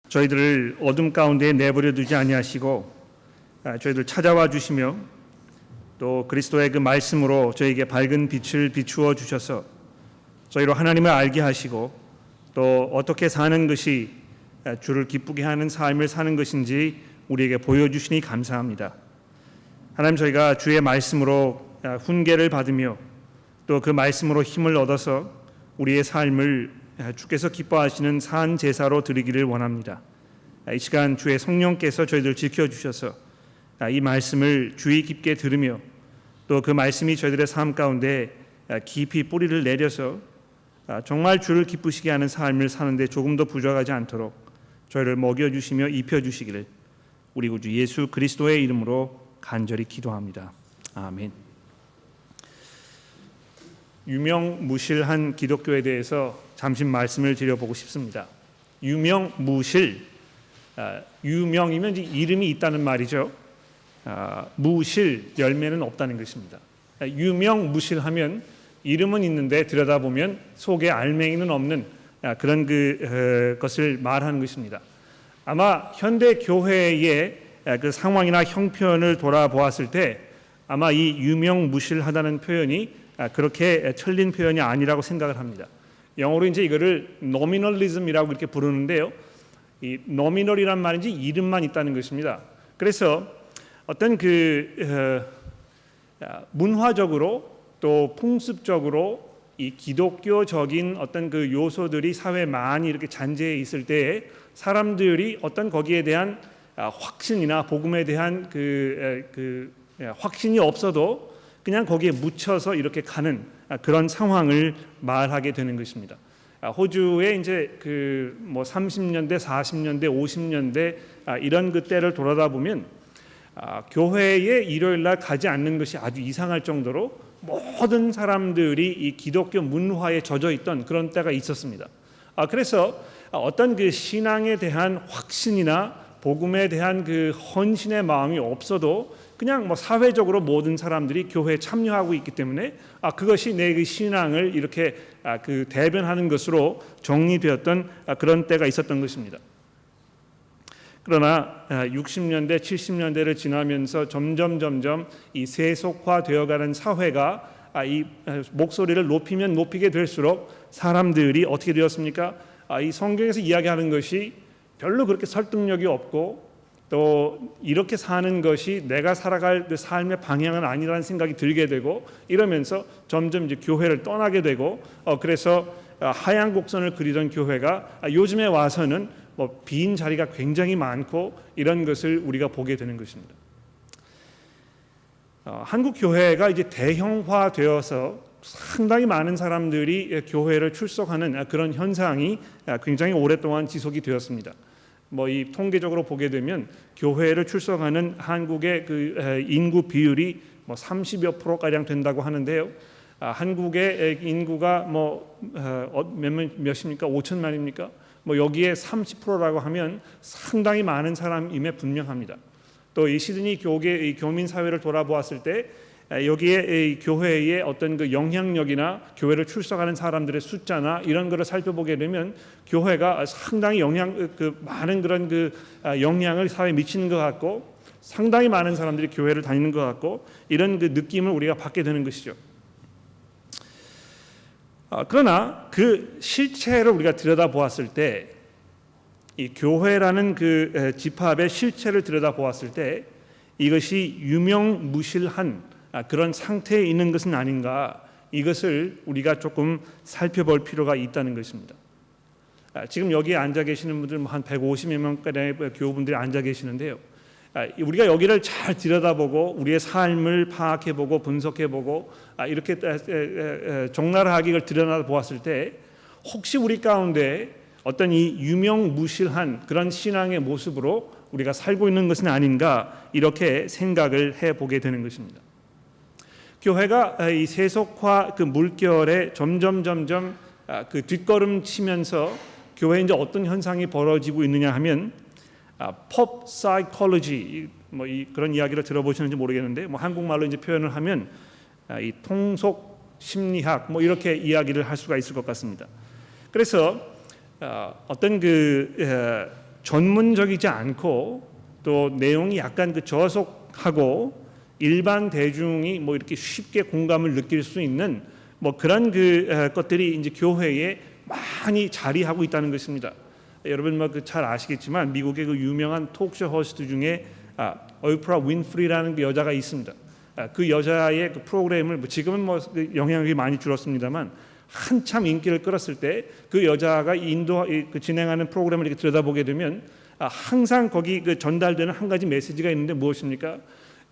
저희들을 어둠 가운데 내버려 두지 아니하시고 저희들 찾아와 주시며 또 그리스도의 그 말씀으로 저에게 밝은 빛을 비추어 주셔서 저희로 하나님을 알게 하시고 또 어떻게 사는 것이 주를 기쁘게 하는 삶을 사는 것인지 우리에게 보여주시니 감사합니다. 하나님, 저희가 주의 말씀으로 훈계를 받으며 또 그 말씀으로 힘을 얻어서 우리의 삶을 주께서 기뻐하시는 산 제사로 드리기를 원합니다. 이 시간 주의 성령께서 저희들 지켜주셔서 이 말씀을 주의 깊게 들으며 또 그 말씀이 저희들의 삶 가운데 깊이 뿌리를 내려서 정말 주를 기쁘시게 하는 삶을 사는데 조금 더 부족하지 않도록 저희를 먹여주시며 입혀주시기를 우리 구주 예수 그리스도의 이름으로 간절히 기도합니다. 아멘. 유명무실한 기독교에 대해서 잠시 말씀을 드려보고 싶습니다. 유명무실, 유명이면 이름이 있다는 말이죠. 무실, 열매는 없다는 것입니다. 유명무실하면 이름은 있는데 들여다보면 속에 알맹이는 없는 그런 것을 말하는 것입니다. 아마 현대 교회의 그 상황이나 형편을 돌아보았을 때 아마 이 유명무실하다는 표현이 그렇게 틀린 표현이 아니라고 생각을 합니다. 영어로 이제 이거를 노미널리즘이라고 이렇게 부르는데요. 이 노미널이란 말인지 이름만 있다는 것입니다. 그래서 어떤 문화적으로 또 풍습적으로 이 기독교적인 어떤 그 요소들이 사회에 많이 이렇게 잔재해 있을 때에 사람들이 어떤 거기에 대한 확신이나 복음에 대한 확신이 없어도 그냥 거기에 묻혀서 이렇게 가는 그런 상황을 말하게 되는 것입니다. 호주에 이제 30년대, 40년대, 50년대 이런 그때를 돌아다 보면 교회에 일요일 날 가지 않는 것이 아주 이상할 정도로 모든 사람들이 이 기독교 문화에 젖어 있던 그런 때가 있었습니다. 그래서 어떤 그 신앙에 대한 확신이나 복음에 대한 그 헌신의 마음이 없어도 그냥 사회적으로 모든 사람들이 교회에 참여하고 있기 때문에 그것이 내 그 신앙을 이렇게 대변하는 것으로 정리되었던 그런 때가 있었던 것입니다. 그러나 60년대, 70년대를 지나면서 점점 이 세속화되어가는 사회가 이 목소리를 높이면 높이게 될수록 사람들이 어떻게 되었습니까? 이 성경에서 이야기하는 것이 별로 그렇게 설득력이 없고 또 이렇게 사는 것이 내가 살아갈 그 삶의 방향은 아니라는 생각이 들게 되고 이러면서 점점 이제 교회를 떠나게 되고 그래서 하얀 곡선을 그리던 교회가 요즘에 와서는 빈 자리가 굉장히 많고 이런 것을 우리가 보게 되는 것입니다. 한국 교회가 이제 대형화되어서 상당히 많은 사람들이 교회를 출석하는 그런 현상이 굉장히 오랫동안 지속이 되었습니다. 이 통계적으로 보게 되면 교회를 출석하는 한국의 그 인구 비율이 30여 % 가량 된다고 하는데요. 한국의 인구가 몇입니까? 5천만입니까? 여기에 30%라고 하면 상당히 많은 사람임에 분명합니다. 또 이 시드니 교계 교민 사회를 돌아보았을 때 여기에 교회의 어떤 그 영향력이나 교회를 출석하는 사람들의 숫자나 이런 것을 살펴보게 되면 교회가 상당히 많은 그런 영향을 사회에 미치는 것 같고 상당히 많은 사람들이 교회를 다니는 것 같고 이런 그 느낌을 우리가 받게 되는 것이죠. 그러나 그 실체를 우리가 들여다보았을 때 이 교회라는 그 집합의 실체를 들여다보았을 때 이것이 유명무실한 그런 상태에 있는 것은 아닌가, 이것을 우리가 조금 살펴볼 필요가 있다는 것입니다. 지금 여기에 앉아 계시는 분들 한 150여 명가량의 교우분들이 앉아 계시는데요. 우리가 여기를 잘 들여다보고 우리의 삶을 파악해보고 분석해보고 이렇게 적나라하게 이걸 들여다보았을 때 혹시 우리 가운데 어떤 이 유명무실한 그런 신앙의 모습으로 우리가 살고 있는 것은 아닌가, 이렇게 생각을 해보게 되는 것입니다. 교회가 이 세속화 그 물결에 점점 그 뒷걸음치면서 교회에 이제 어떤 현상이 벌어지고 있느냐 하면 펍 사이콜로지 그런 이야기를 들어보시는지 모르겠는데 한국말로 이제 표현을 하면 이 통속 심리학 이렇게 이야기를 할 수가 있을 것 같습니다. 그래서 어떤 전문적이지 않고 또 내용이 약간 그 저속하고 일반 대중이 뭐 이렇게 쉽게 공감을 느낄 수 있는 뭐 그런 것들이 이제 교회에 많이 자리하고 있다는 것입니다. 여러분 뭐 잘 아시겠지만 미국의 그 유명한 토크쇼 호스트 중에 오프라 윈프리라는 그 여자가 있습니다. 그 여자의 그 프로그램을 지금은 뭐 영향력이 많이 줄었습니다만 한참 인기를 끌었을 때 그 여자가 그 진행하는 프로그램을 이렇게 들여다보게 되면 항상 거기 그 전달되는 한 가지 메시지가 있는데 무엇입니까?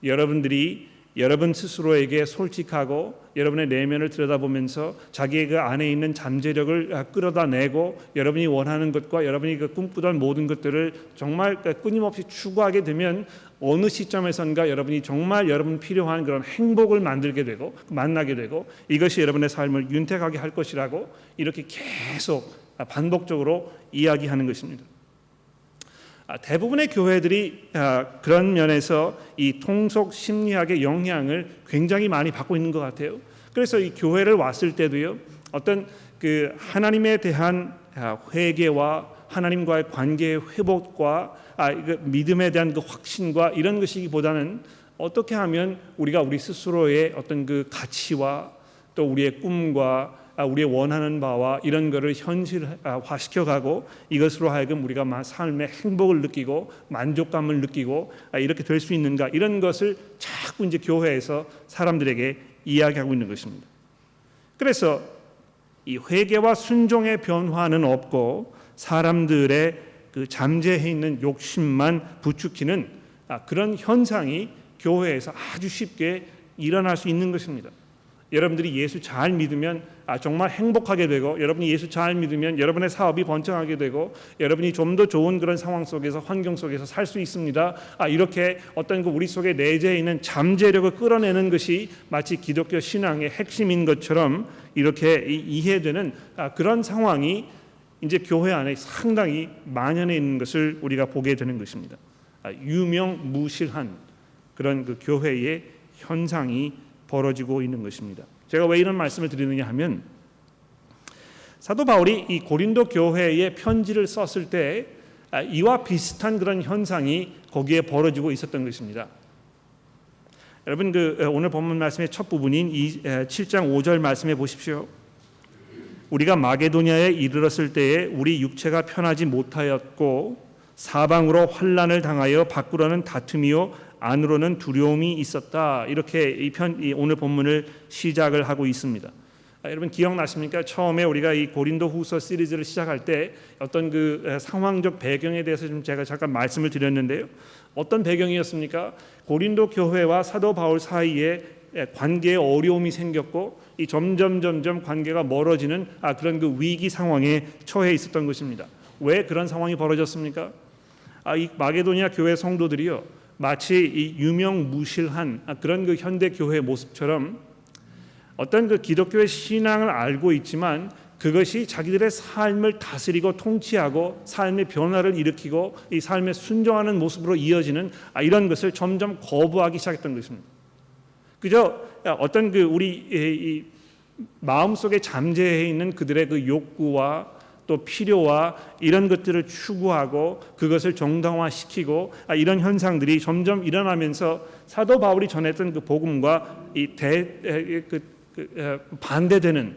여러분들이 여러분 스스로에게 솔직하고 여러분의 내면을 들여다보면서 자기의 그 안에 있는 잠재력을 끌어다내고 여러분이 원하는 것과 여러분이 그 꿈꾸던 모든 것들을 정말 끊임없이 추구하게 되면 어느 시점에선가 여러분이 정말 여러분 필요한 그런 행복을 만들게 되고 만나게 되고 이것이 여러분의 삶을 윤택하게 할 것이라고 이렇게 계속 반복적으로 이야기하는 것입니다. 대부분의 교회들이 그런 면에서 이 통속 심리학의 영향을 굉장히 많이 받고 있는 것 같아요. 그래서 이 교회를 왔을 때도요, 어떤 그 하나님에 대한 회개와 하나님과의 관계의 회복과 믿음에 대한 그 확신과 이런 것이기보다는 어떻게 하면 우리가 우리 스스로의 어떤 그 가치와 또 우리의 꿈과 우리의 원하는 바와 이런 것을 현실화시켜가고 이것으로 하여금 우리가 삶의 행복을 느끼고 만족감을 느끼고 이렇게 될 수 있는가 이런 것을 자꾸 이제 교회에서 사람들에게 이야기하고 있는 것입니다. 그래서 이 회개와 순종의 변화는 없고 사람들의 그 잠재해 있는 욕심만 부추기는 그런 현상이 교회에서 아주 쉽게 일어날 수 있는 것입니다. 여러분들이 예수 잘 믿으면 정말 행복하게 되고 여러분이 예수 잘 믿으면 여러분의 사업이 번창하게 되고 여러분이 좀 더 좋은 그런 상황 속에서 환경 속에서 살 수 있습니다. 이렇게 어떤 그 우리 속에 내재해 있는 잠재력을 끌어내는 것이 마치 기독교 신앙의 핵심인 것처럼 이렇게 이해되는 그런 상황이 이제 교회 안에 상당히 만연해 있는 것을 우리가 보게 되는 것입니다. 유명무실한 그런 그 교회의 현상이 벌어지고 있는 것입니다. 제가 왜 이런 말씀을 드리느냐 하면 사도 바울이 이 고린도 교회에 편지를 썼을 때 이와 비슷한 그런 현상이 거기에 벌어지고 있었던 것입니다. 여러분 오늘 본문 말씀의 첫 부분인 7장 5절 말씀해 보십시오. 우리가 마게도냐에 이르렀을 때에 우리 육체가 편하지 못하였고 사방으로 환난을 당하여 밖으로는 다툼이요 안으로는 두려움이 있었다. 이렇게 이 오늘 본문을 시작을 하고 있습니다. 여러분 기억나십니까? 처음에 우리가 이 고린도후서 시리즈를 시작할 때 어떤 그 상황적 배경에 대해서 좀 제가 잠깐 말씀을 드렸는데요. 어떤 배경이었습니까? 고린도 교회와 사도 바울 사이에 관계에 어려움이 생겼고 이 점점 관계가 멀어지는 그런 그 위기 상황에 처해 있었던 것입니다. 왜 그런 상황이 벌어졌습니까? 이 마게도니아 교회 성도들이요. 마치 이 유명무실한 그런 그 현대 교회 모습처럼 어떤 그 기독교의 신앙을 알고 있지만 그것이 자기들의 삶을 다스리고 통치하고 삶의 변화를 일으키고 이 삶에 순종하는 모습으로 이어지는 이런 것을 점점 거부하기 시작했던 것입니다. 그저 어떤 그 우리 이 마음속에 잠재해 있는 그들의 그 욕구와 또 필요와 이런 것들을 추구하고 그것을 정당화시키고 이런 현상들이 점점 일어나면서 사도 바울이 전했던 그 복음과 반대되는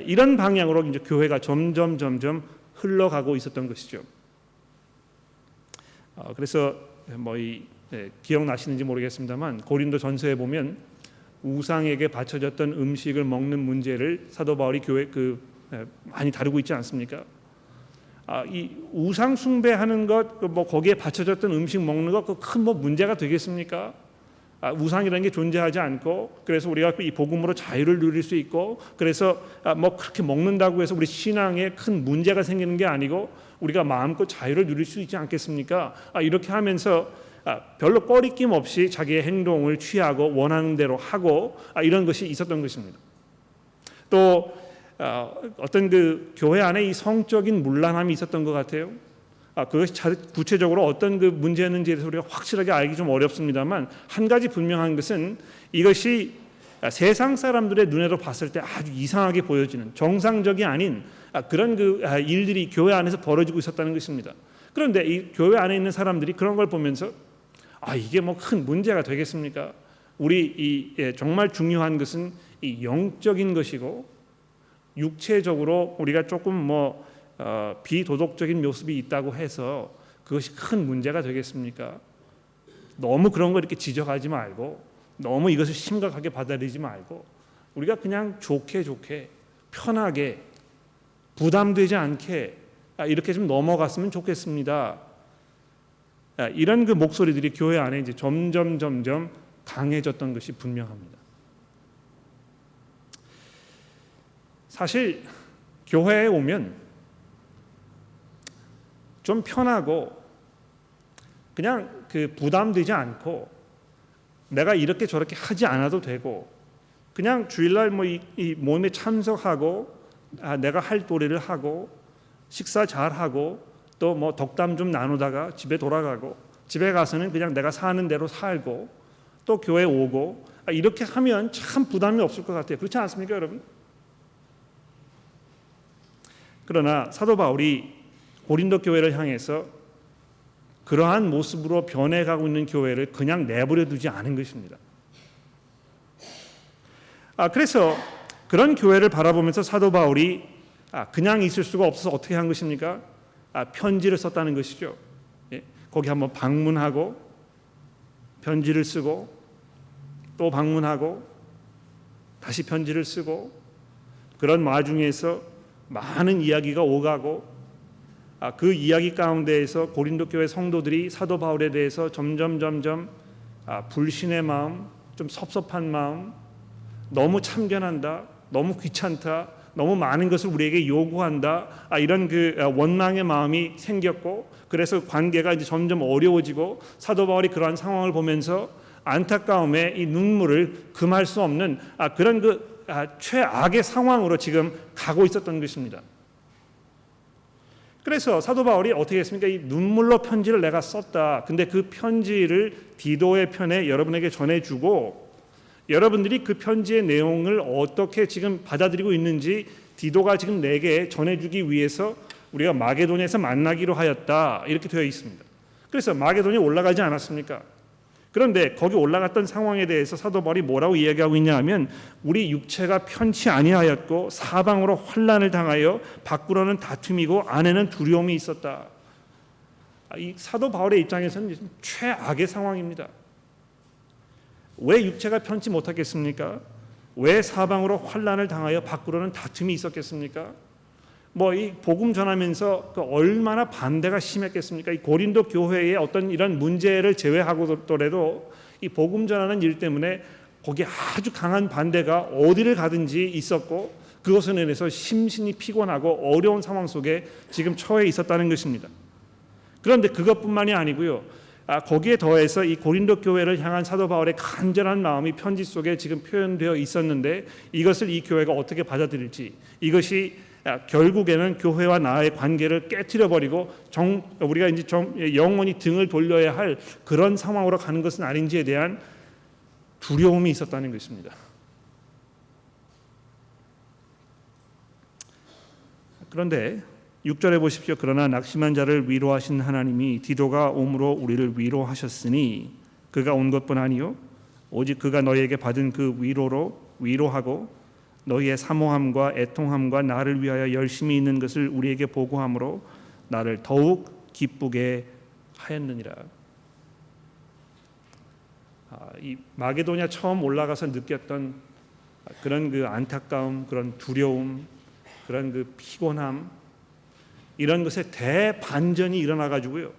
이런 방향으로 이제 교회가 점점 흘러가고 있었던 것이죠. 그래서 기억나시는지 모르겠습니다만 고린도 전서에 보면 우상에게 바쳐졌던 음식을 먹는 문제를 사도 바울이 교회 많이 다루고 있지 않습니까? 이 우상 숭배하는 것, 거기에 바쳐졌던 음식 먹는 것, 큰 문제가 되겠습니까? 우상이라는 게 존재하지 않고, 그래서 우리가 이 복음으로 자유를 누릴 수 있고, 그래서 그렇게 먹는다고 해서 우리 신앙에 큰 문제가 생기는 게 아니고, 우리가 마음껏 자유를 누릴 수 있지 않겠습니까? 이렇게 하면서 별로 꺼리낌 없이 자기의 행동을 취하고 원하는 대로 하고 이런 것이 있었던 것입니다. 또 어떤 그 교회 안에 이 성적인 문란함이 있었던 것 같아요. 그것이 구체적으로 어떤 그 문제였는지에 대해서 우리가 확실하게 알기 좀 어렵습니다만 한 가지 분명한 것은 이것이 세상 사람들의 눈에도 봤을 때 아주 이상하게 보여지는 정상적이 아닌 그런 그 일들이 교회 안에서 벌어지고 있었다는 것입니다. 그런데 이 교회 안에 있는 사람들이 그런 걸 보면서 이게 뭐 큰 문제가 되겠습니까? 우리 정말 중요한 것은 이 영적인 것이고 육체적으로 우리가 조금 비도덕적인 모습이 있다고 해서 그것이 큰 문제가 되겠습니까? 너무 그런 거 이렇게 지적하지 말고 너무 이것을 심각하게 받아들이지 말고 우리가 그냥 좋게 편하게 부담되지 않게 이렇게 좀 넘어갔으면 좋겠습니다. 이런 그 목소리들이 교회 안에 이제 점점 강해졌던 것이 분명합니다. 사실 교회에 오면 좀 편하고 그냥 그 부담되지 않고 내가 이렇게 저렇게 하지 않아도 되고 그냥 주일날 이 모임에 참석하고 내가 할 도리를 하고 식사 잘 하고 또 덕담 좀 나누다가 집에 돌아가고 집에 가서는 그냥 내가 사는 대로 살고 또 교회 오고 이렇게 하면 참 부담이 없을 것 같아요. 그렇지 않습니까, 여러분? 그러나 사도 바울이 고린도 교회를 향해서 그러한 모습으로 변해가고 있는 교회를 그냥 내버려 두지 않은 것입니다. 그래서 그런 교회를 바라보면서 사도 바울이 그냥 있을 수가 없어서 어떻게 한 것입니까? 편지를 썼다는 것이죠. 거기 한번 방문하고 편지를 쓰고 또 방문하고 다시 편지를 쓰고 그런 와중에서 많은 이야기가 오가고 그 이야기 가운데에서 고린도 교회 성도들이 사도 바울에 대해서 점점 불신의 마음, 좀 섭섭한 마음, 너무 참견한다, 너무 귀찮다, 너무 많은 것을 우리에게 요구한다, 이런 그 원망의 마음이 생겼고 그래서 관계가 이제 점점 어려워지고 사도 바울이 그러한 상황을 보면서 안타까움에 이 눈물을 금할 수 없는 그런 그 최악의 상황으로 지금 가고 있었던 것입니다. 그래서 사도 바울이 어떻게 했습니까? 이 눈물로 편지를 내가 썼다. 근데 그 편지를 디도의 편에 여러분에게 전해주고 여러분들이 그 편지의 내용을 어떻게 지금 받아들이고 있는지 디도가 지금 내게 전해주기 위해서 우리가 마게도냐에서 만나기로 하였다. 이렇게 되어 있습니다. 그래서 마게도냐에 올라가지 않았습니까? 그런데 거기 올라갔던 상황에 대해서 사도 바울이 뭐라고 이야기하고 있냐 하면 우리 육체가 편치 아니하였고 사방으로 환난을 당하여 밖으로는 다툼이고 안에는 두려움이 있었다. 이 사도 바울의 입장에서는 최악의 상황입니다. 왜 육체가 편치 못하겠습니까? 왜 사방으로 환난을 당하여 밖으로는 다툼이 있었겠습니까? 이 복음 전하면서 얼마나 반대가 심했겠습니까? 이 고린도 교회의 어떤 이런 문제를 제외하고더라도 이 복음 전하는 일 때문에 거기에 아주 강한 반대가 어디를 가든지 있었고 그것으로 인해서 심신이 피곤하고 어려운 상황 속에 지금 처해 있었다는 것입니다. 그런데 그것뿐만이 아니고요. 거기에 더해서 이 고린도 교회를 향한 사도 바울의 간절한 마음이 편지 속에 지금 표현되어 있었는데 이것을 이 교회가 어떻게 받아들일지 이것이 결국에는 교회와 나의 관계를 깨트려 버리고 우리가 이제 영원히 등을 돌려야 할 그런 상황으로 가는 것은 아닌지에 대한 두려움이 있었다는 것입니다. 그런데 6절에 보십시오. 그러나 낙심한 자를 위로하신 하나님이 디도가 옴으로 우리를 위로하셨으니 그가 온 것뿐 아니요 오직 그가 너희에게 받은 그 위로로 위로하고 너희의 사모함과 애통함과 나를 위하여 열심히 있는 것을 우리에게 보고함으로 나를 더욱 기쁘게 하였느니라. 이 마게도냐 처음 올라가서 느꼈던 그런 그 안타까움, 그런 두려움, 그런 그 피곤함 이런 것에 대반전이 일어나 가지고요.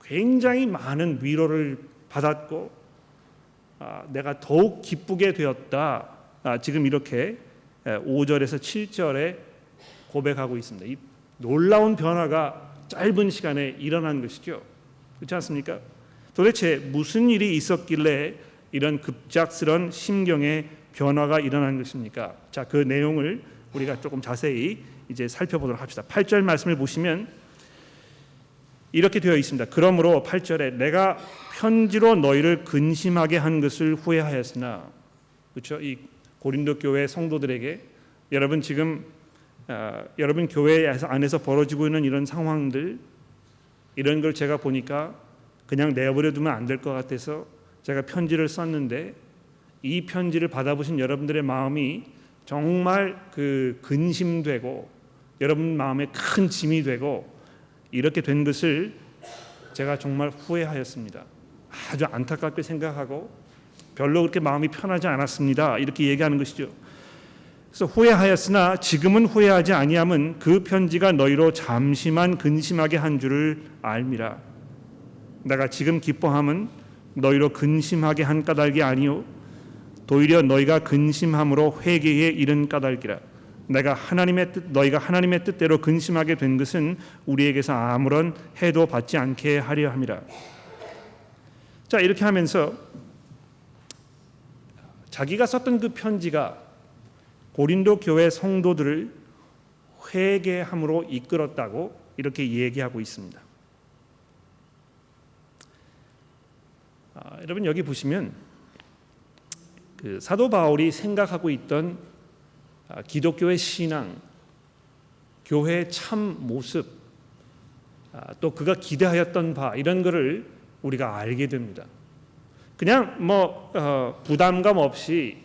굉장히 많은 위로를 받았고 내가 더욱 기쁘게 되었다. 지금 이렇게 5절에서 7절에 고백하고 있습니다. 이 놀라운 변화가 짧은 시간에 일어난 것이죠. 그렇지 않습니까? 도대체 무슨 일이 있었길래 이런 급작스런 심경의 변화가 일어난 것입니까? 자, 그 내용을 우리가 조금 자세히 이제 살펴보도록 합시다. 8절 말씀을 보시면 이렇게 되어 있습니다. 그러므로 8절에 내가 편지로 너희를 근심하게 한 것을 후회하였으나, 그렇죠? 이 고린도 교회 성도들에게 여러분 지금 여러분 교회 안에서 벌어지고 있는 이런 상황들, 이런 걸 제가 보니까 그냥 내버려 두면 안 될 것 같아서 제가 편지를 썼는데, 이 편지를 받아보신 여러분들의 마음이 정말 근심되고 여러분 마음에 큰 짐이 되고 이렇게 된 것을 제가 정말 후회하였습니다. 아주 안타깝게 생각하고 별로 그렇게 마음이 편하지 않았습니다. 이렇게 얘기하는 것이죠. 그래서 후회하였으나 지금은 후회하지 아니함은 그 편지가 너희로 잠시만 근심하게 한 줄을 알미라. 내가 지금 기뻐함은 너희로 근심하게 한 까닭이 아니요 도리어 너희가 근심함으로 회개에 이른 까닭이라. 너희가 하나님의 뜻대로 근심하게 된 것은 우리에게서 아무런 해도 받지 않게 하려 함이라. 자, 이렇게 하면서 자기가 썼던 그 편지가 고린도 교회 성도들을 회개함으로 이끌었다고 이렇게 얘기하고 있습니다. 여러분 여기 보시면 사도 바울이 생각하고 있던 기독교의 신앙, 교회의 참 모습, 또 그가 기대하였던 바, 이런 것을 우리가 알게 됩니다. 그냥 부담감 없이,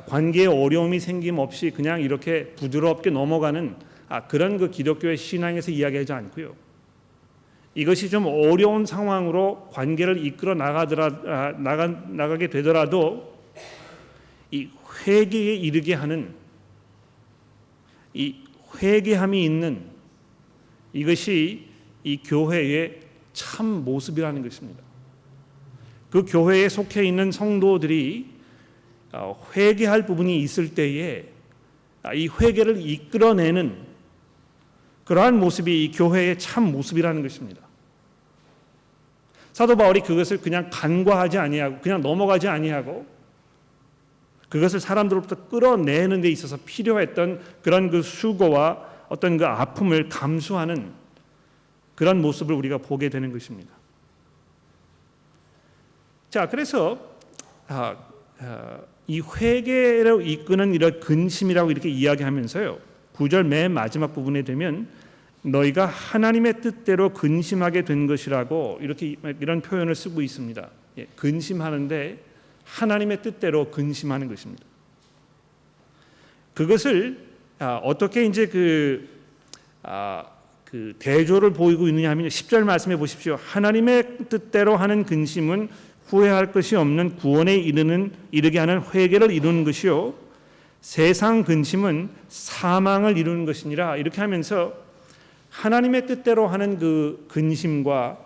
관계에 어려움이 생김 없이 그냥 이렇게 부드럽게 넘어가는 그런 그 기독교의 신앙에서 이야기하지 않고요. 이것이 좀 어려운 상황으로 관계를 이끌어 나가게 되더라도 이 회개에 이르게 하는 이 회개함이 있는, 이것이 이 교회의 참 모습이라는 것입니다. 그 교회에 속해 있는 성도들이 회개할 부분이 있을 때에 이 회개를 이끌어내는 그러한 모습이 이 교회의 참 모습이라는 것입니다. 사도 바울이 그것을 그냥 간과하지 아니하고 그냥 넘어가지 아니하고 그것을 사람들로부터 끌어내는 데 있어서 필요했던 그런 그 수고와 어떤 그 아픔을 감수하는 그런 모습을 우리가 보게 되는 것입니다. 자, 그래서 이 회개로 이끄는 이런 근심이라고 이렇게 이야기하면서요, 9절 맨 마지막 부분에 되면 너희가 하나님의 뜻대로 근심하게 된 것이라고 이렇게 이런 표현을 쓰고 있습니다. 근심하는데 하나님의 뜻대로 근심하는 것입니다. 그것을 어떻게 이제 그 대조를 보이고 있느냐 하면 10절 말씀해 보십시오. 하나님의 뜻대로 하는 근심은 후회할 것이 없는 구원에 이르게 하는 회개를 이루는 것이요 세상 근심은 사망을 이루는 것이니라. 이렇게 하면서 하나님의 뜻대로 하는 그 근심과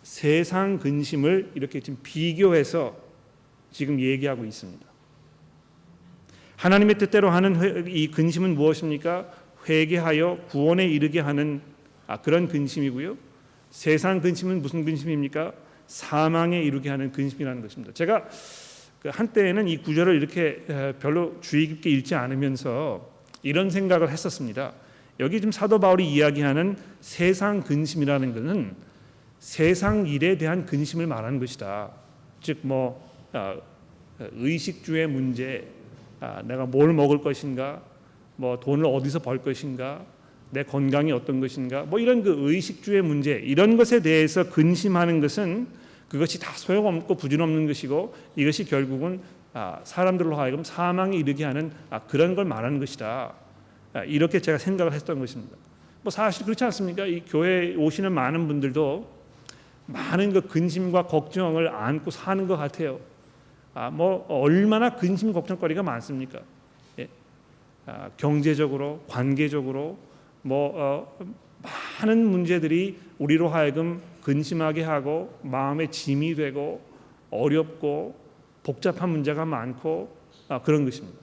세상 근심을 이렇게 지금 비교해서 지금 얘기하고 있습니다. 하나님의 뜻대로 하는 이 근심은 무엇입니까? 회개하여 구원에 이르게 하는 그런 근심이고요. 세상 근심은 무슨 근심입니까? 사망에 이르게 하는 근심이라는 것입니다. 제가 한때에는 이 구절을 이렇게 별로 주의 깊게 읽지 않으면서 이런 생각을 했었습니다. 여기 지금 사도 바울이 이야기하는 세상 근심이라는 것은 세상 일에 대한 근심을 말하는 것이다. 즉 의식주의 문제, 내가 뭘 먹을 것인가, 돈을 어디서 벌 것인가, 내 건강이 어떤 것인가, 이런 그 의식주의 문제, 이런 것에 대해서 근심하는 것은 그것이 다 소용없고 부질없는 것이고 이것이 결국은 사람들로 하여금 사망에 이르게 하는 그런 걸 말하는 것이다. 이렇게 제가 생각을 했던 것입니다. 사실 그렇지 않습니까? 이 교회에 오시는 많은 분들도 많은 그 근심과 걱정을 안고 사는 것 같아요. 얼마나 근심 걱정거리가 많습니까? 경제적으로, 관계적으로 많은 문제들이 우리로 하여금 근심하게 하고 마음에 짐이 되고 어렵고 복잡한 문제가 많고 그런 것입니다.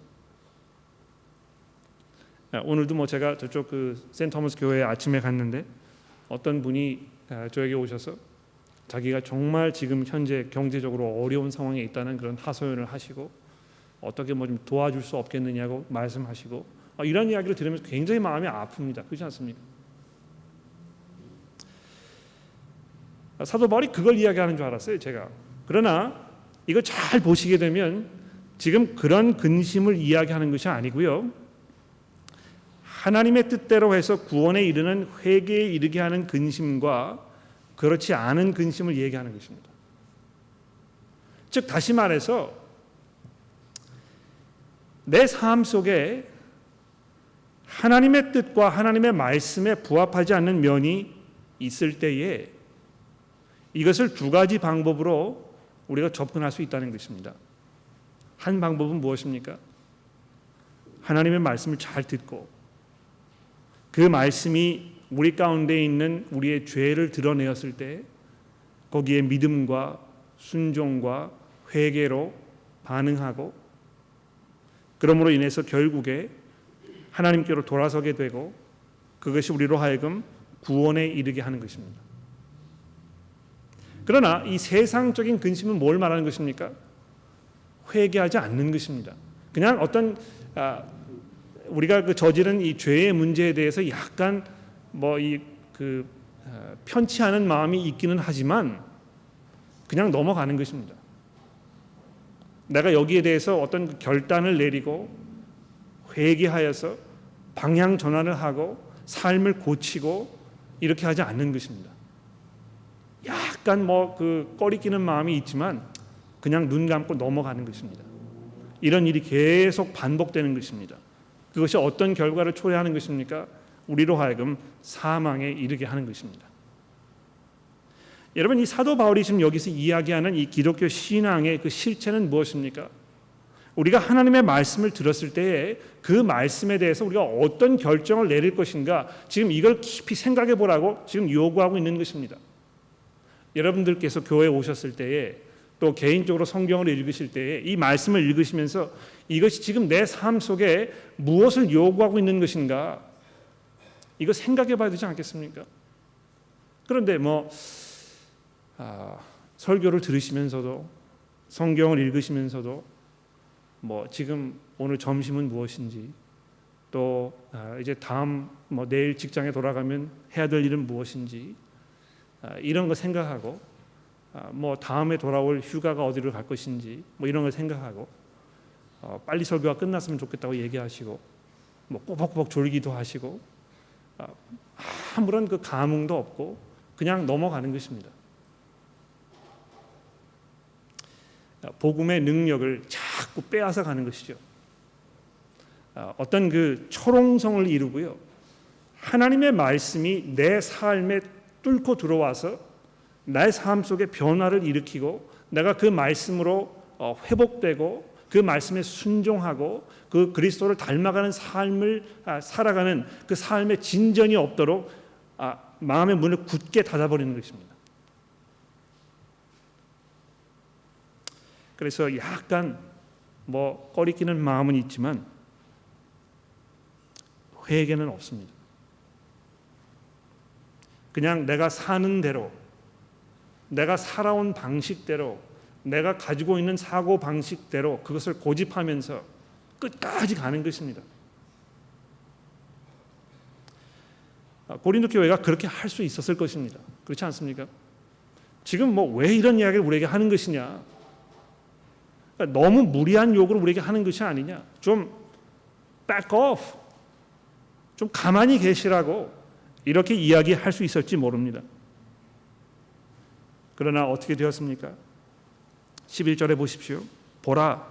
오늘도 제가 저쪽 센토머스 교회에 아침에 갔는데 어떤 분이 저에게 오셔서 자기가 정말 지금 현재 경제적으로 어려운 상황에 있다는 그런 하소연을 하시고 어떻게 좀 도와줄 수 없겠느냐고 말씀하시고 이런 이야기를 들으면서 굉장히 마음이 아픕니다. 그렇지 않습니까? 사도 바울이 그걸 이야기하는 줄 알았어요, 제가. 그러나 이거 잘 보시게 되면 지금 그런 근심을 이야기하는 것이 아니고요, 하나님의 뜻대로 해서 구원에 이르는 회개에 이르게 하는 근심과 그렇지 않은 근심을 얘기하는 것입니다. 즉 다시 말해서 내 삶 속에 하나님의 뜻과 하나님의 말씀에 부합하지 않는 면이 있을 때에 이것을 두 가지 방법으로 우리가 접근할 수 있다는 것입니다. 한 방법은 무엇입니까? 하나님의 말씀을 잘 듣고 그 말씀이 우리 가운데 있는 우리의 죄를 드러내었을 때 거기에 믿음과 순종과 회개로 반응하고 그러므로 인해서 결국에 하나님께로 돌아서게 되고 그것이 우리로 하여금 구원에 이르게 하는 것입니다. 그러나 이 세상적인 근심은 뭘 말하는 것입니까? 회개하지 않는 것입니다. 그냥 어떤 우리가 그 저지른 이 죄의 문제에 대해서 약간 편치 않은 마음이 있기는 하지만 그냥 넘어가는 것입니다. 내가 여기에 대해서 어떤 결단을 내리고 회개하여서 방향 전환을 하고 삶을 고치고 이렇게 하지 않는 것입니다. 약간 꺼리끼는 마음이 있지만 그냥 눈 감고 넘어가는 것입니다. 이런 일이 계속 반복되는 것입니다. 그것이 어떤 결과를 초래하는 것입니까? 우리로 하여금 사망에 이르게 하는 것입니다. 여러분, 이 사도 바울이 지금 여기서 이야기하는 이 기독교 신앙의 그 실체는 무엇입니까? 우리가 하나님의 말씀을 들었을 때에 그 말씀에 대해서 우리가 어떤 결정을 내릴 것인가, 지금 이걸 깊이 생각해 보라고 지금 요구하고 있는 것입니다. 여러분들께서 교회에 오셨을 때에 또 개인적으로 성경을 읽으실 때에 이 말씀을 읽으시면서 이것이 지금 내 삶 속에 무엇을 요구하고 있는 것인가, 이거 생각해 봐야 되지 않겠습니까? 그런데 설교를 들으시면서도 성경을 읽으시면서도 지금 오늘 점심은 무엇인지, 또 이제 다음 내일 직장에 돌아가면 해야 될 일은 무엇인지, 이런 거 생각하고 다음에 돌아올 휴가가 어디로 갈 것인지 이런 걸 생각하고 빨리 설교가 끝났으면 좋겠다고 얘기하시고 꼬박꼬박 졸기도 하시고 아무런 그 감흥도 없고 그냥 넘어가는 것입니다. 복음의 능력을 자꾸 빼앗아 가는 것이죠. 어떤 그 초롱성을 이루고요, 하나님의 말씀이 내 삶에 뚫고 들어와서 나의 삶 속에 변화를 일으키고 내가 그 말씀으로 회복되고 그 말씀에 순종하고 그 그리스도를 닮아가는 삶을 살아가는 그 삶의 진전이 없도록 마음의 문을 굳게 닫아버리는 것입니다. 그래서 약간 꺼리끼는 마음은 있지만 회개는 없습니다. 그냥 내가 사는 대로, 내가 살아온 방식대로, 내가 가지고 있는 사고 방식대로 그것을 고집하면서 끝까지 가는 것입니다. 고린도 교회가 그렇게 할 수 있었을 것입니다. 그렇지 않습니까? 지금 왜 이런 이야기를 우리에게 하는 것이냐? 너무 무리한 요구를 우리에게 하는 것이 아니냐? 좀 back off, 좀 가만히 계시라고 이렇게 이야기할 수 있을지 모릅니다. 그러나 어떻게 되었습니까? 11절에 보십시오. 보라,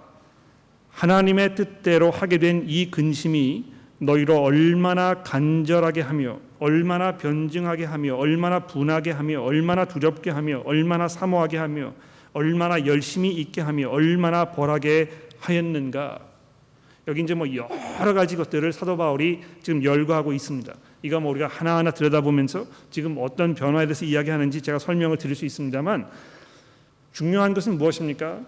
하나님의 뜻대로 하게 된 이 근심이 너희로 얼마나 간절하게 하며 얼마나 변증하게 하며 얼마나 분하게 하며 얼마나 두렵게 하며 얼마나 사모하게 하며 얼마나 열심히 있게 하며 얼마나 벌하게 하였는가. 여기 이제 여러 가지 것들을 사도 바울이 지금 열거하고 있습니다. 이거 우리가 하나하나 들여다보면서 지금 어떤 변화에 대해서 이야기하는지 제가 설명을 드릴 수 있습니다만, 중요한 것은 무엇입니까?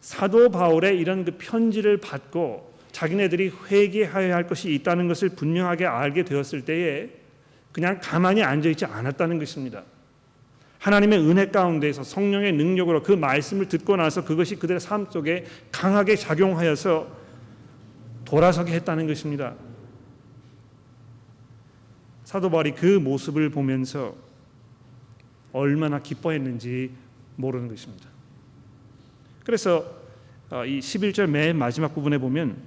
사도 바울의 이런 그 편지를 받고 자기네들이 회개해야 할 것이 있다는 것을 분명하게 알게 되었을 때에 그냥 가만히 앉아있지 않았다는 것입니다. 하나님의 은혜 가운데에서 성령의 능력으로 그 말씀을 듣고 나서 그것이 그들의 삶 속에 강하게 작용하여서 돌아서게 했다는 것입니다. 사도 바울이 그 모습을 보면서 얼마나 기뻐했는지 모르는 것입니다. 그래서 이 11절 맨 마지막 부분에 보면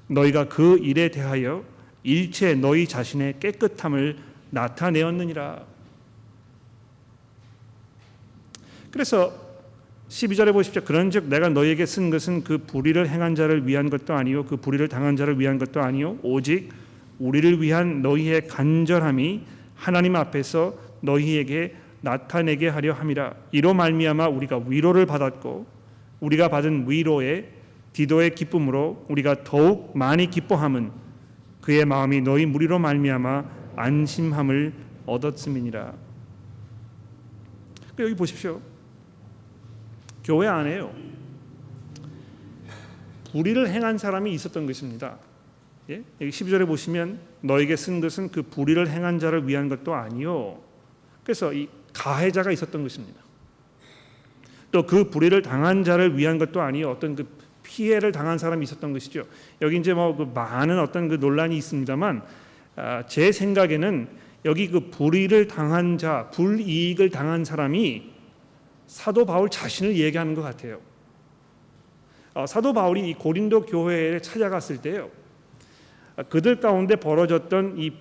너희가 그 일에 대하여 일체 너희 자신의 깨끗함을 나타내었느니라. 그래서 12절에 보십시오. 그런즉 내가 너희에게 쓴 것은 그 불의를 행한 자를 위한 것도 아니요 그 불의를 당한 자를 위한 것도 아니요 오직 우리를 위한 너희의 간절함이 하나님 앞에서 너희에게 나타내게 하려 함이라. 이로 말미암아 우리가 위로를 받았고 우리가 받은 위로에 디도의 기쁨으로 우리가 더욱 많이 기뻐함은 그의 마음이 너희 무리로 말미암아 안심함을 얻었음이니라. 여기 보십시오. 교회 안에요 불의를 행한 사람이 있었던 것입니다. 예? 여기 12절에 보시면 너에게 쓴 것은 그 불의를 행한 자를 위한 것도 아니요. 그래서 이 가해자가 있었던 것입니다. 또 그 불의를 당한 자를 위한 것도 아니요. 어떤 그 피해를 당한 사람이 있었던 것이죠. 여기 이제 뭐 그 많은 어떤 그 논란이 있습니다만 제 생각에는 여기 그 불의를 당한 자, 불이익을 당한 사람이 사도 바울 자신을 얘기하는 것 같아요. 사도 바울이 이 고린도 교회에 찾아갔을 때요, 그들 가운데 벌어졌던 이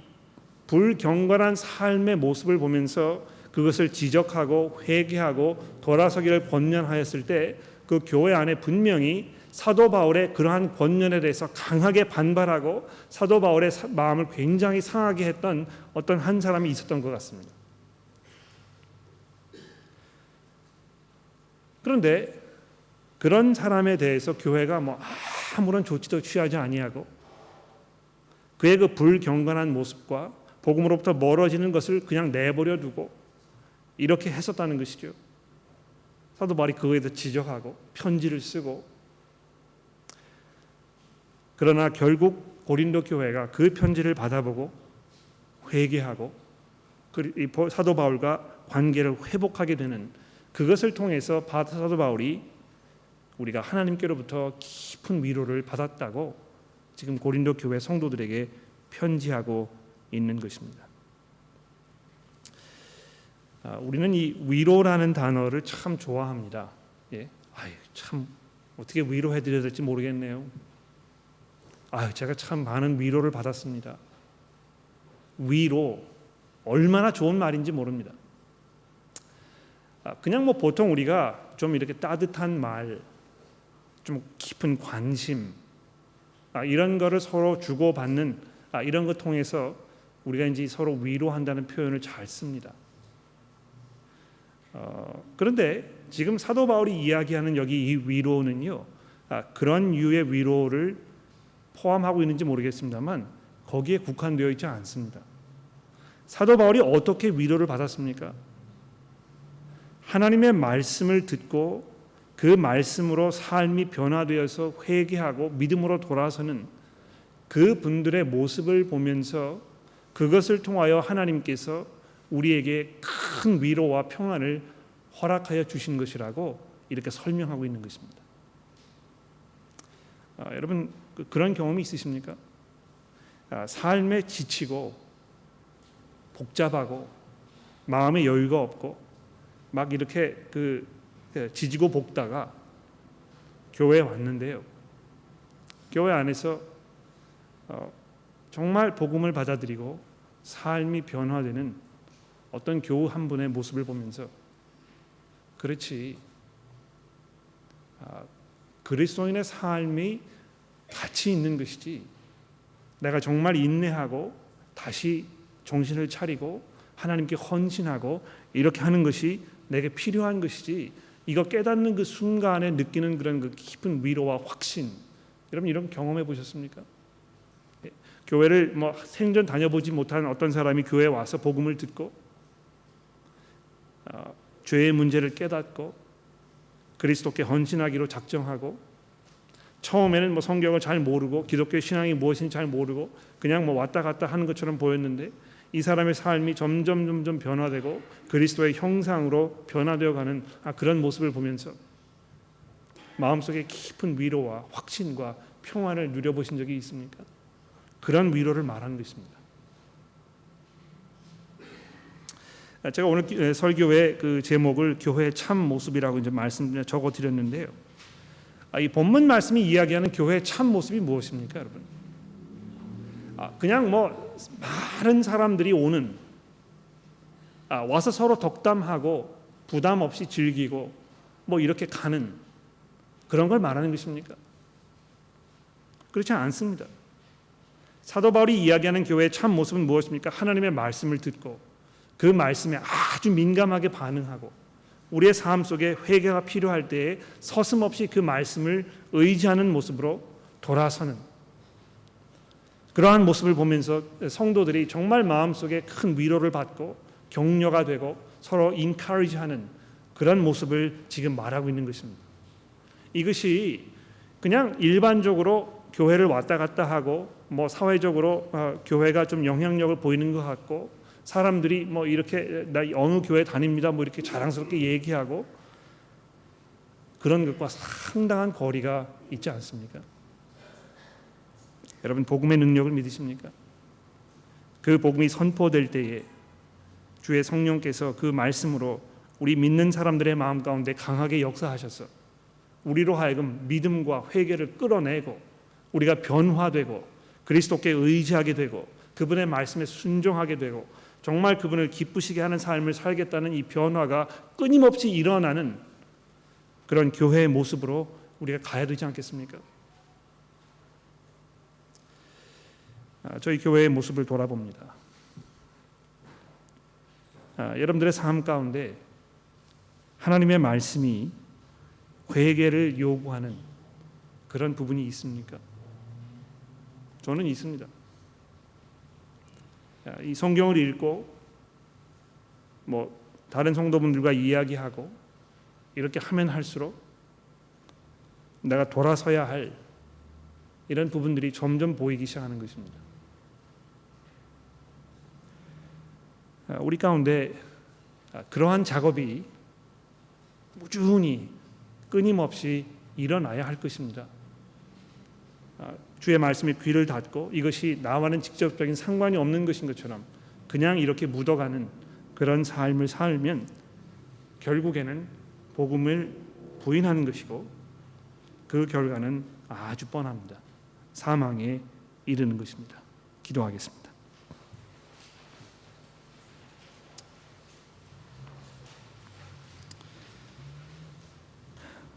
불경건한 삶의 모습을 보면서 그것을 지적하고 회개하고 돌아서기를 권면하였을 때 그 교회 안에 분명히 사도 바울의 그러한 권면에 대해서 강하게 반발하고 사도 바울의 마음을 굉장히 상하게 했던 어떤 한 사람이 있었던 것 같습니다. 그런데 그런 사람에 대해서 교회가 뭐 아무런 조치도 취하지 아니하고 그의 그 불경건한 모습과 복음으로부터 멀어지는 것을 그냥 내버려 두고 이렇게 했었다는 것이죠. 사도 바울이 그거에 대해서 지적하고 편지를 쓰고, 그러나 결국 고린도 교회가 그 편지를 받아보고 회개하고 사도 바울과 관계를 회복하게 되는, 그것을 통해서 사도 바울이 우리가 하나님께로부터 깊은 위로를 받았다고 지금 고린도 교회 성도들에게 편지하고 있는 것입니다. 우리는 이 위로라는 단어를 참 좋아합니다. 예, 참 어떻게 위로해드려야 될지 모르겠네요. 제가 참 많은 위로를 받았습니다. 위로 얼마나 좋은 말인지 모릅니다. 그냥 뭐 보통 우리가 좀 이렇게 따뜻한 말, 좀 깊은 관심, 이런 거를 서로 주고받는 이런 것 통해서 우리가 이제 서로 위로한다는 표현을 잘 씁니다. 그런데 지금 사도 바울이 이야기하는 여기 이 위로는요, 그런 유의 위로를 포함하고 있는지 모르겠습니다만 거기에 국한되어 있지 않습니다. 사도 바울이 어떻게 위로를 받았습니까? 하나님의 말씀을 듣고 그 말씀으로 삶이 변화되어서 회개하고 믿음으로 돌아서는 그 분들의 모습을 보면서 그것을 통하여 하나님께서 우리에게 큰 위로와 평안을 허락하여 주신 것이라고 이렇게 설명하고 있는 것입니다. 여러분 그런 경험이 있으십니까? 삶에 지치고 복잡하고 마음에 여유가 없고 막 이렇게 지지고 볶다가 교회에 왔는데요, 교회 안에서 정말 복음을 받아들이고 삶이 변화되는 어떤 교우 한 분의 모습을 보면서, 그렇지, 그리스도인의 삶이 가치 있는 것이지, 내가 정말 인내하고 다시 정신을 차리고 하나님께 헌신하고 이렇게 하는 것이 내게 필요한 것이지, 이거 깨닫는 그 순간에 느끼는 그런 그 깊은 위로와 확신, 여러분 이런 경험해 보셨습니까? 교회를 뭐 생전 다녀보지 못한 어떤 사람이 교회에 와서 복음을 듣고 죄의 문제를 깨닫고 그리스도께 헌신하기로 작정하고, 처음에는 뭐 성경을 잘 모르고 기독교 신앙이 무엇인지 잘 모르고 그냥 뭐 왔다 갔다 하는 것처럼 보였는데, 이 사람의 삶이 점점 변화되고 그리스도의 형상으로 변화되어가는 그런 모습을 보면서 마음속에 깊은 위로와 확신과 평안을 누려보신 적이 있습니까? 그런 위로를 말하는 것입니다. 제가 오늘 설교의 그 제목을 교회의 참 모습이라고 이제 적어 드렸는데요. 이 본문 말씀이 이야기하는 교회의 참 모습이 무엇입니까, 여러분? 그냥 뭐 많은 사람들이 오는 와서 서로 덕담하고 부담 없이 즐기고 뭐 이렇게 가는 그런 걸 말하는 것입니까? 그렇지 않습니다. 사도 바울이 이야기하는 교회의 참 모습은 무엇입니까? 하나님의 말씀을 듣고 그 말씀에 아주 민감하게 반응하고 우리의 삶 속에 회개가 필요할 때에 서슴없이 그 말씀을 의지하는 모습으로 돌아서는 그러한 모습을 보면서 성도들이 정말 마음속에 큰 위로를 받고 격려가 되고 서로 인커리지하는 그런 모습을 지금 말하고 있는 것입니다. 이것이 그냥 일반적으로 교회를 왔다 갔다 하고 뭐 사회적으로 교회가 좀 영향력을 보이는 것 같고 사람들이 뭐 이렇게 나 어느 교회 다닙니다 뭐 이렇게 자랑스럽게 얘기하고 그런 것과 상당한 거리가 있지 않습니까? 여러분 복음의 능력을 믿으십니까? 그 복음이 선포될 때에 주의 성령께서 그 말씀으로 우리 믿는 사람들의 마음 가운데 강하게 역사하셔서 우리로 하여금 믿음과 회개를 끌어내고 우리가 변화되고 그리스도께 의지하게 되고 그분의 말씀에 순종하게 되고 정말 그분을 기쁘시게 하는 삶을 살겠다는 이 변화가 끊임없이 일어나는 그런 교회의 모습으로 우리가 가야 되지 않겠습니까? 저희 교회의 모습을 돌아봅니다. 여러분들의 삶 가운데 하나님의 말씀이 회개를 요구하는 그런 부분이 있습니까? 저는 있습니다. 이 성경을 읽고 뭐 다른 성도분들과 이야기하고 이렇게 하면 할수록 내가 돌아서야 할 이런 부분들이 점점 보이기 시작하는 것입니다. 우리 가운데 그러한 작업이 꾸준히 끊임없이 일어나야 할 것입니다. 주의 말씀에 귀를 닫고 이것이 나와는 직접적인 상관이 없는 것인 것처럼 그냥 이렇게 묻어가는 그런 삶을 살면 결국에는 복음을 부인하는 것이고 그 결과는 아주 뻔합니다. 사망에 이르는 것입니다. 기도하겠습니다.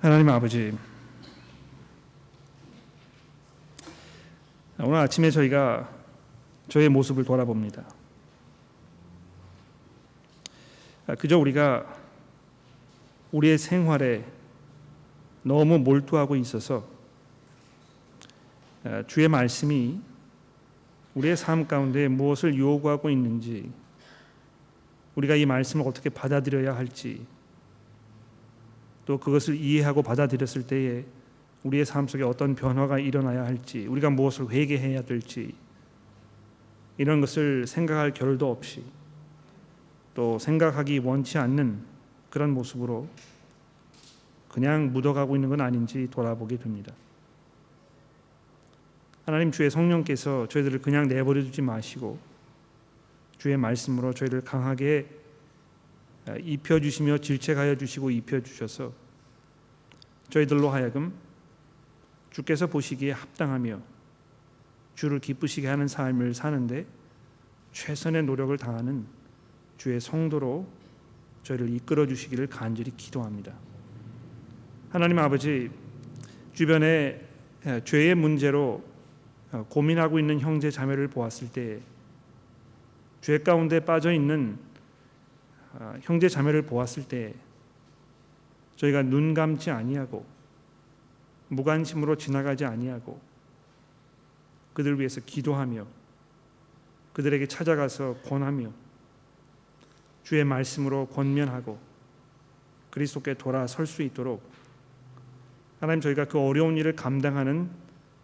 하나님 아버지, 오늘 아침에 저희가 저의 모습을 돌아봅니다. 그저 우리가 우리의 생활에 너무 몰두하고 있어서 주의 말씀이 우리의 삶 가운데 무엇을 요구하고 있는지 우리가 이 말씀을 어떻게 받아들여야 할지 또 그것을 이해하고 받아들였을 때에 우리의 삶 속에 어떤 변화가 일어나야 할지 우리가 무엇을 회개해야 될지 이런 것을 생각할 겨를도 없이 또 생각하기 원치 않는 그런 모습으로 그냥 묻어가고 있는 건 아닌지 돌아보게 됩니다. 하나님 주의 성령께서 저희들을 그냥 내버려 두지 마시고 주의 말씀으로 저희를 강하게 입혀주시며 질책하여 주시고 입혀주셔서 저희들로 하여금 주께서 보시기에 합당하며 주를 기쁘시게 하는 삶을 사는데 최선의 노력을 다하는 주의 성도로 저희를 이끌어 주시기를 간절히 기도합니다. 하나님 아버지, 주변에 죄의 문제로 고민하고 있는 형제 자매를 보았을 때 죄 가운데 빠져 있는 형제 자매를 보았을 때 저희가 눈 감지 아니하고 무관심으로 지나가지 아니하고 그들을 위해서 기도하며 그들에게 찾아가서 권하며 주의 말씀으로 권면하고 그리스도께 돌아설 수 있도록 하나님 저희가 그 어려운 일을 감당하는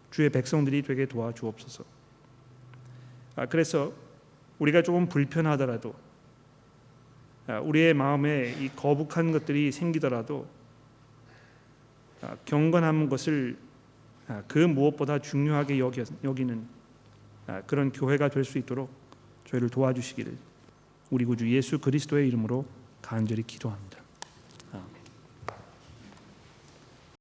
주의 백성들이 되게 도와주옵소서. 그래서 우리가 조금 불편하더라도 우리의 마음에 이 거북한 것들이 생기더라도 경건한 것을 그 무엇보다 중요하게 여기는 그런 교회가 될 수 있도록 저희를 도와주시기를 우리 구주 예수 그리스도의 이름으로 간절히 기도합니다.